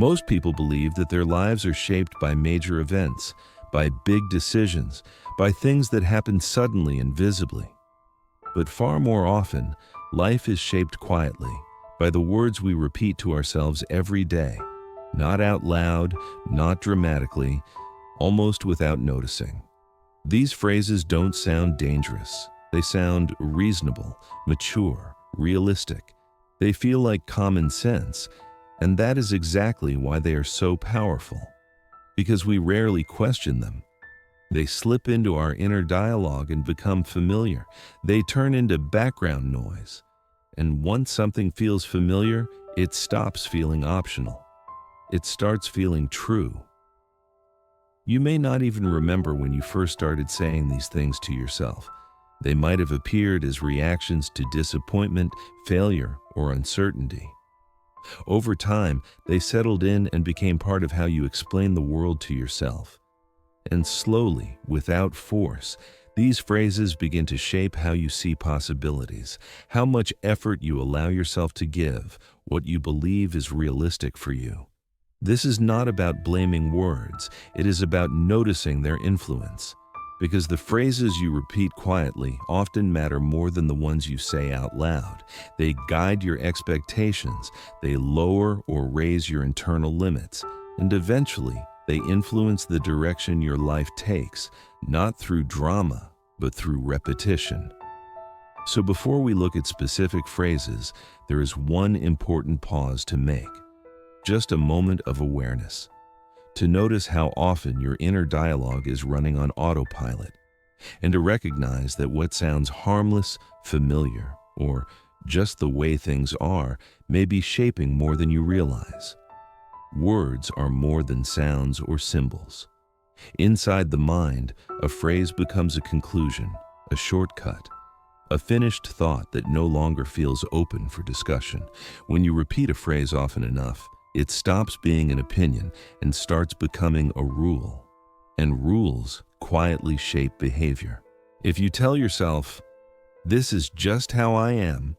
Most people believe that their lives are shaped by major events, by big decisions, by things that happen suddenly and visibly. But far more often, life is shaped quietly by the words we repeat to ourselves every day, not out loud, not dramatically, almost without noticing. These phrases don't sound dangerous. They sound reasonable, mature, realistic. They feel like common sense, and that is exactly why they are so powerful. Because we rarely question them. They slip into our inner dialogue and become familiar. They turn into background noise. And once something feels familiar, it stops feeling optional. It starts feeling true. You may not even remember when you first started saying these things to yourself. They might have appeared as reactions to disappointment, failure, or uncertainty. Over time, they settled in and became part of how you explain the world to yourself. And slowly, without force, these phrases begin to shape how you see possibilities, how much effort you allow yourself to give, what you believe is realistic for you. This is not about blaming words, it is about noticing their influence. Because the phrases you repeat quietly often matter more than the ones you say out loud. They guide your expectations, they lower or raise your internal limits, and eventually, they influence the direction your life takes, not through drama, but through repetition. So before we look at specific phrases, there is one important pause to make. Just a moment of awareness. To notice how often your inner dialogue is running on autopilot, and to recognize that what sounds harmless, familiar, or just the way things are may be shaping more than you realize. Words are more than sounds or symbols. Inside the mind, a phrase becomes a conclusion, a shortcut, a finished thought that no longer feels open for discussion. When you repeat a phrase often enough, it stops being an opinion and starts becoming a rule. And rules quietly shape behavior. If you tell yourself, "This is just how I am,"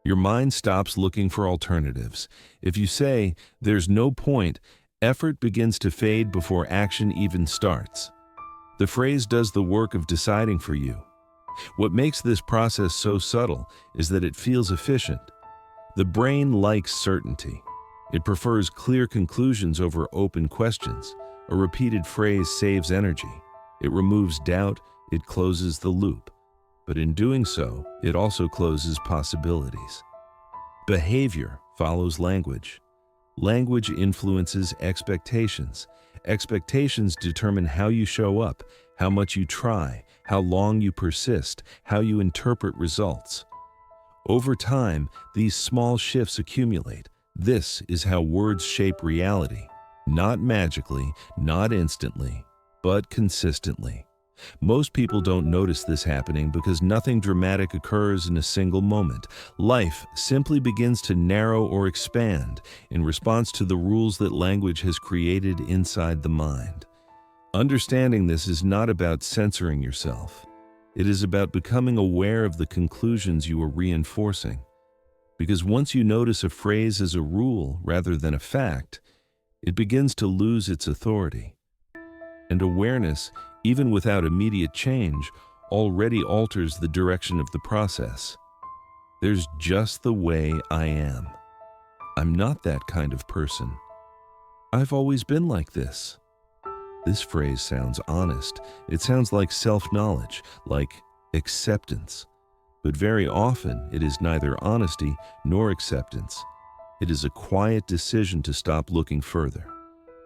your mind stops looking for alternatives. If you say, "There's no point," effort begins to fade before action even starts. The phrase does the work of deciding for you. What makes this process so subtle is that it feels efficient. The brain likes certainty. It prefers clear conclusions over open questions. A repeated phrase saves energy. It removes doubt. It closes the loop. But in doing so, it also closes possibilities. Behavior follows language. Language influences expectations. Expectations determine how you show up, how much you try, how long you persist, how you interpret results. Over time, these small shifts accumulate. This is how words shape reality. Not magically, not instantly, but consistently. Most people don't notice this happening because nothing dramatic occurs in a single moment. Life simply begins to narrow or expand in response to the rules that language has created inside the mind. Understanding this is not about censoring yourself. It is about becoming aware of the conclusions you are reinforcing. Because once you notice a phrase as a rule rather than a fact, it begins to lose its authority. And awareness, even without immediate change, already alters the direction of the process. There's just the way I am. I'm not that kind of person. I've always been like this. This phrase sounds honest. It sounds like self-knowledge, like acceptance. But very often, it is neither honesty nor acceptance. It is a quiet decision to stop looking further.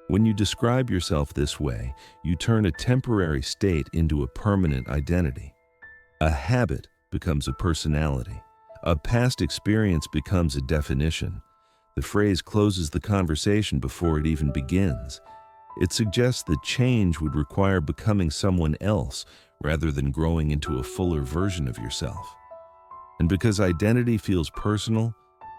When you describe yourself this way, you turn a temporary state into a permanent identity. A habit becomes a personality. A past experience becomes a definition. The phrase closes the conversation before it even begins. It suggests that change would require becoming someone else rather than growing into a fuller version of yourself. And because identity feels personal,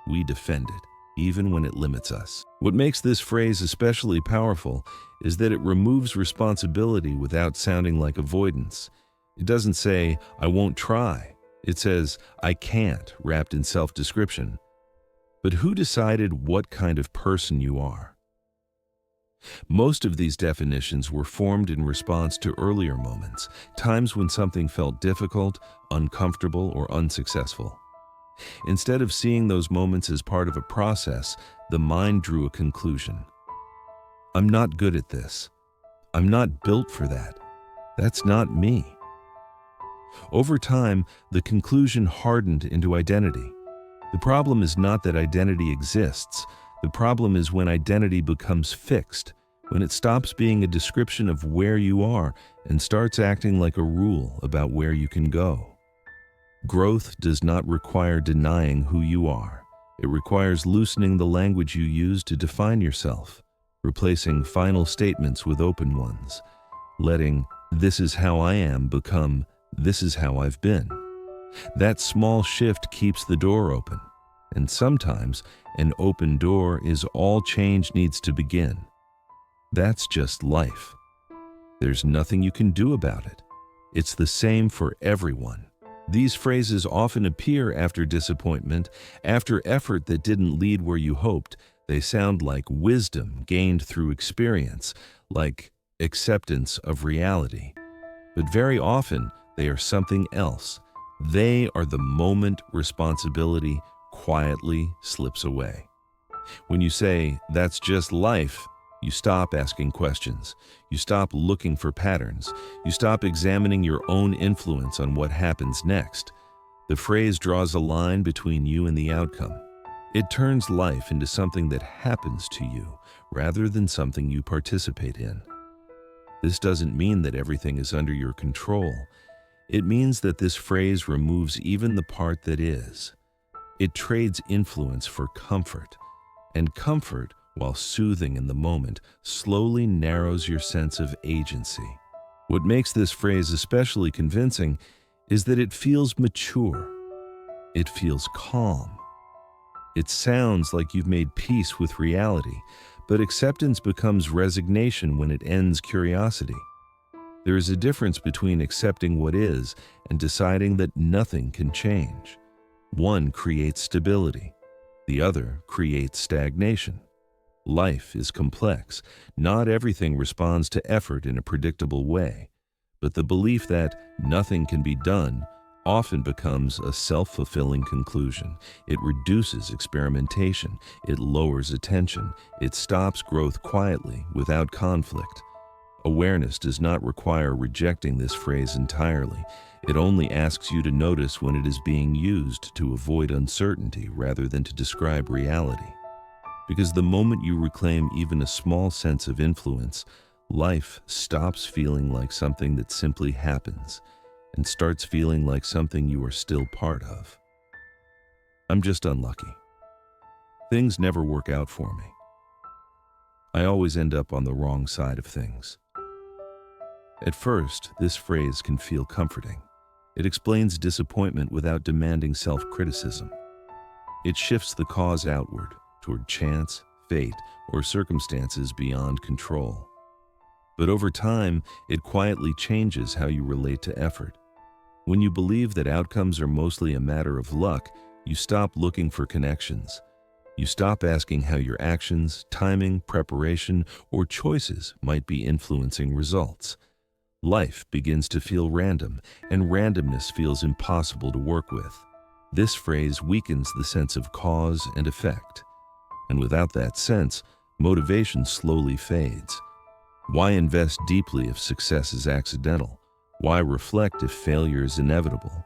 we defend it, even when it limits us. What makes this phrase especially powerful is that it removes responsibility without sounding like avoidance. It doesn't say, "I won't try." It says, "I can't," wrapped in self-description. But who decided what kind of person you are? Most of these definitions were formed in response to earlier moments, times when something felt difficult, uncomfortable, or unsuccessful. Instead of seeing those moments as part of a process, the mind drew a conclusion. I'm not good at this. I'm not built for that. That's not me. Over time, the conclusion hardened into identity. The problem is not that identity exists. The problem is when identity becomes fixed, when it stops being a description of where you are and starts acting like a rule about where you can go. Growth does not require denying who you are. It requires loosening the language you use to define yourself, replacing final statements with open ones, letting "this is how I am" become "this is how I've been." That small shift keeps the door open, and sometimes an open door is all change needs to begin. That's just life. There's nothing you can do about it. It's the same for everyone. These phrases often appear after disappointment, after effort that didn't lead where you hoped. They sound like wisdom gained through experience, like acceptance of reality. But very often, they are something else. They are the moment responsibility quietly slips away. When you say, "That's just life," you stop asking questions. You stop looking for patterns. You stop examining your own influence on what happens next. The phrase draws a line between you and the outcome. It turns life into something that happens to you rather than something you participate in. This doesn't mean that everything is under your control. It means that this phrase removes even the part that is. It trades influence for comfort, and comfort, while soothing in the moment, slowly narrows your sense of agency. What makes this phrase especially convincing is that it feels mature. It feels calm. It sounds like you've made peace with reality, but acceptance becomes resignation when it ends curiosity. There is a difference between accepting what is and deciding that nothing can change. One creates stability. The other creates stagnation. Life is complex. Not everything responds to effort in a predictable way, but the belief that nothing can be done often becomes a self-fulfilling conclusion. It reduces experimentation. It lowers attention. It stops growth quietly, without conflict. Awareness does not require rejecting this phrase entirely. It only asks you to notice when it is being used to avoid uncertainty rather than to describe reality. Because the moment you reclaim even a small sense of influence, life stops feeling like something that simply happens and starts feeling like something you are still part of. I'm just unlucky. Things never work out for me. I always end up on the wrong side of things. At first, this phrase can feel comforting. It explains disappointment without demanding self-criticism. It shifts the cause outward, toward chance, fate, or circumstances beyond control. But over time, it quietly changes how you relate to effort. When you believe that outcomes are mostly a matter of luck, you stop looking for connections. You stop asking how your actions, timing, preparation, or choices might be influencing results. Life begins to feel random, and randomness feels impossible to work with. This phrase weakens the sense of cause and effect. And without that sense, motivation slowly fades. Why invest deeply if success is accidental? Why reflect if failure is inevitable?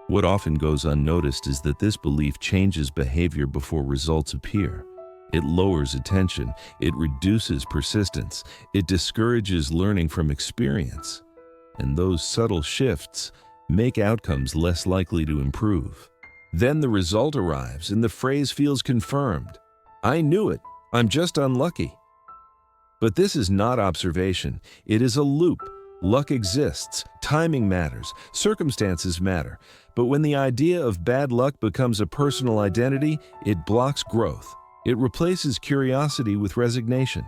What often goes unnoticed is that this belief changes behavior before results appear. It lowers attention, it reduces persistence, it discourages learning from experience. And those subtle shifts make outcomes less likely to improve. Then the result arrives and the phrase feels confirmed. I knew it. I'm just unlucky. But this is not observation. It is a loop. Luck exists. Timing matters. Circumstances matter. But when the idea of bad luck becomes a personal identity, it blocks growth. It replaces curiosity with resignation.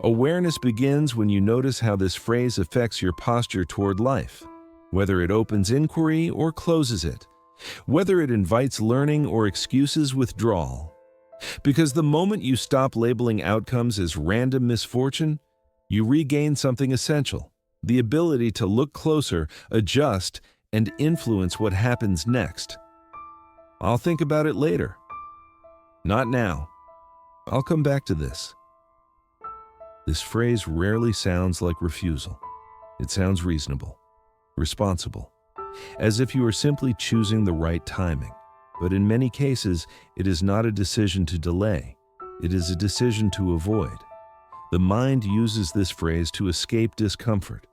Awareness begins when you notice how this phrase affects your posture toward life, whether it opens inquiry or closes it, whether it invites learning or excuses withdrawal. Because the moment you stop labeling outcomes as random misfortune, you regain something essential: the ability to look closer, adjust, and influence what happens next. "I'll think about it later." "Not now. I'll come back to this." This phrase rarely sounds like refusal. It sounds reasonable, responsible, as if you are simply choosing the right timing. But in many cases, it is not a decision to delay. It is a decision to avoid. The mind uses this phrase to escape discomfort,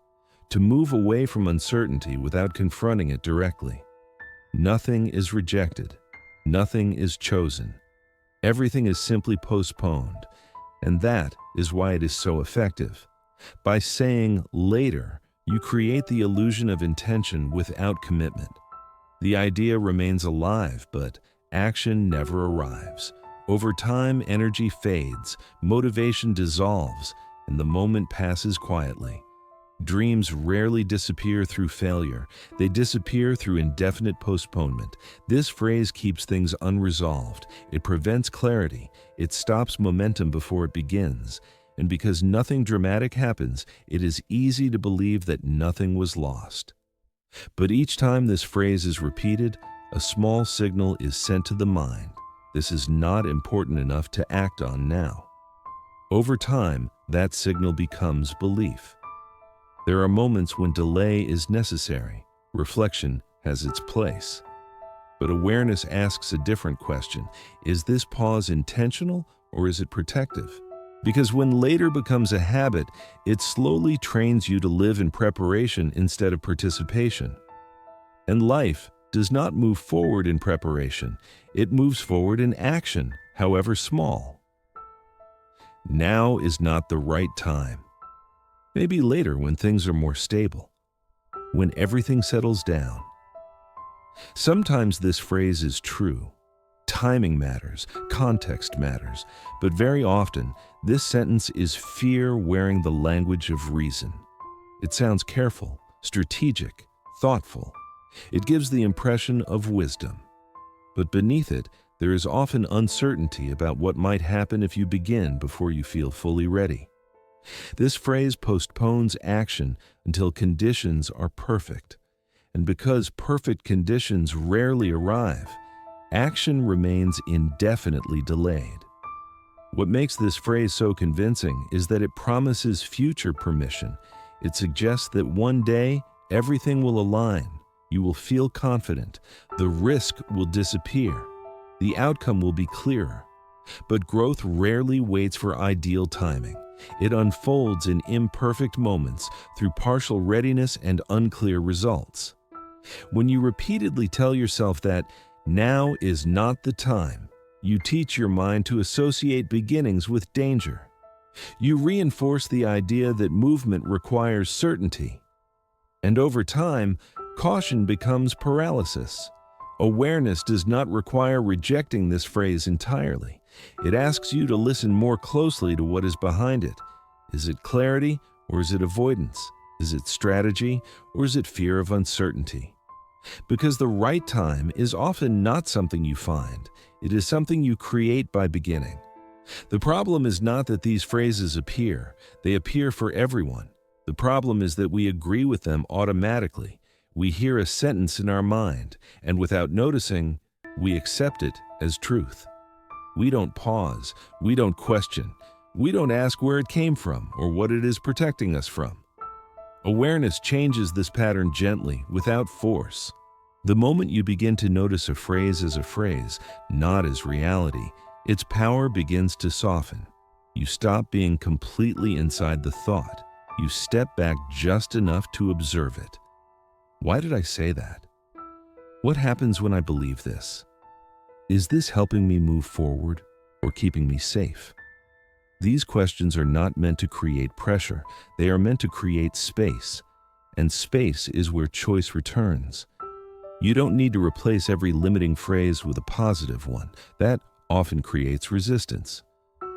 to move away from uncertainty without confronting it directly. Nothing is rejected. Nothing is chosen. Everything is simply postponed. And that is why it is so effective. By saying later, you create the illusion of intention without commitment. The idea remains alive, but action never arrives. Over time, energy fades, motivation dissolves, and the moment passes quietly. Dreams rarely disappear through failure. They disappear through indefinite postponement. This phrase keeps things unresolved. It prevents clarity. It stops momentum before it begins. And because nothing dramatic happens, it is easy to believe that nothing was lost. But each time this phrase is repeated, a small signal is sent to the mind. This is not important enough to act on now. Over time, that signal becomes belief. There are moments when delay is necessary. Reflection has its place. But awareness asks a different question. Is this pause intentional or is it protective? Because when later becomes a habit, it slowly trains you to live in preparation instead of participation. And life does not move forward in preparation. It moves forward in action, however small. Now is not the right time. Maybe later when things are more stable, when everything settles down. Sometimes this phrase is true. Timing matters, context matters, but very often this sentence is fear wearing the language of reason. It sounds careful, strategic, thoughtful. It gives the impression of wisdom. But beneath it, there is often uncertainty about what might happen if you begin before you feel fully ready. This phrase postpones action until conditions are perfect. And because perfect conditions rarely arrive, action remains indefinitely delayed. What makes this phrase so convincing is that it promises future permission. It suggests that one day everything will align. You will feel confident. The risk will disappear. The outcome will be clearer. But growth rarely waits for ideal timing. It unfolds in imperfect moments through partial readiness and unclear results. When you repeatedly tell yourself that now is not the time, you teach your mind to associate beginnings with danger. You reinforce the idea that movement requires certainty. And over time, caution becomes paralysis. Awareness does not require rejecting this phrase entirely. It asks you to listen more closely to what is behind it. Is it clarity or is it avoidance? Is it strategy or is it fear of uncertainty? Because the right time is often not something you find. It is something you create by beginning. The problem is not that these phrases appear. They appear for everyone. The problem is that we agree with them automatically. We hear a sentence in our mind, and without noticing, we accept it as truth. We don't pause. We don't question. We don't ask where it came from or what it is protecting us from. Awareness changes this pattern gently, without force. The moment you begin to notice a phrase as a phrase, not as reality, its power begins to soften. You stop being completely inside the thought. You step back just enough to observe it. Why did I say that? What happens when I believe this? Is this helping me move forward or keeping me safe? These questions are not meant to create pressure. They are meant to create space. And space is where choice returns. You don't need to replace every limiting phrase with a positive one. That often creates resistance.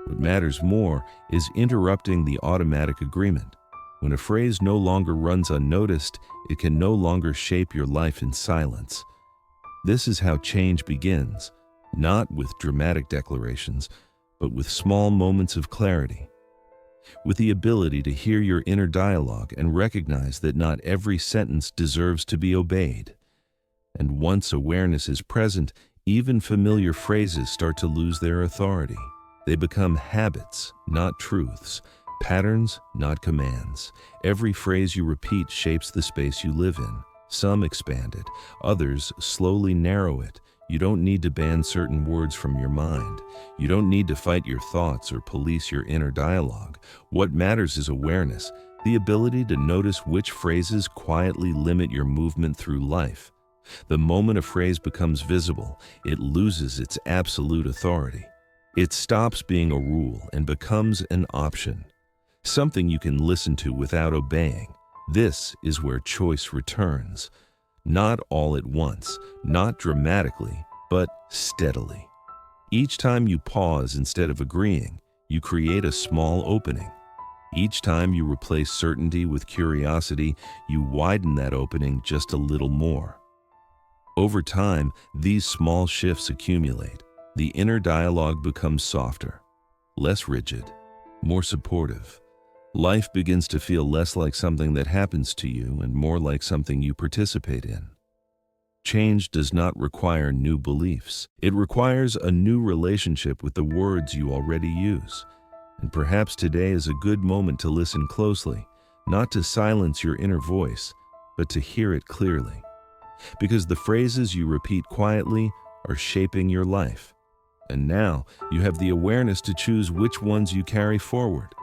What matters more is interrupting the automatic agreement. When a phrase no longer runs unnoticed, it can no longer shape your life in silence. This is how change begins, not with dramatic declarations, but with small moments of clarity, with the ability to hear your inner dialogue and recognize that not every sentence deserves to be obeyed. And once awareness is present, even familiar phrases start to lose their authority. They become habits, not truths, patterns, not commands. Every phrase you repeat shapes the space you live in. Some expand it, others slowly narrow it. You don't need to ban certain words from your mind. You don't need to fight your thoughts or police your inner dialogue. What matters is awareness, the ability to notice which phrases quietly limit your movement through life. The moment a phrase becomes visible, it loses its absolute authority. It stops being a rule and becomes an option, something you can listen to without obeying. This is where choice returns. Not all at once, not dramatically, but steadily. Each time you pause instead of agreeing, you create a small opening. Each time you replace certainty with curiosity, you widen that opening just a little more. Over time, these small shifts accumulate. The inner dialogue becomes softer, less rigid, more supportive. Life begins to feel less like something that happens to you and more like something you participate in. Change does not require new beliefs. It requires a new relationship with the words you already use. And perhaps today is a good moment to listen closely, not to silence your inner voice, but to hear it clearly. Because the phrases you repeat quietly are shaping your life. And now you have the awareness to choose which ones you carry forward.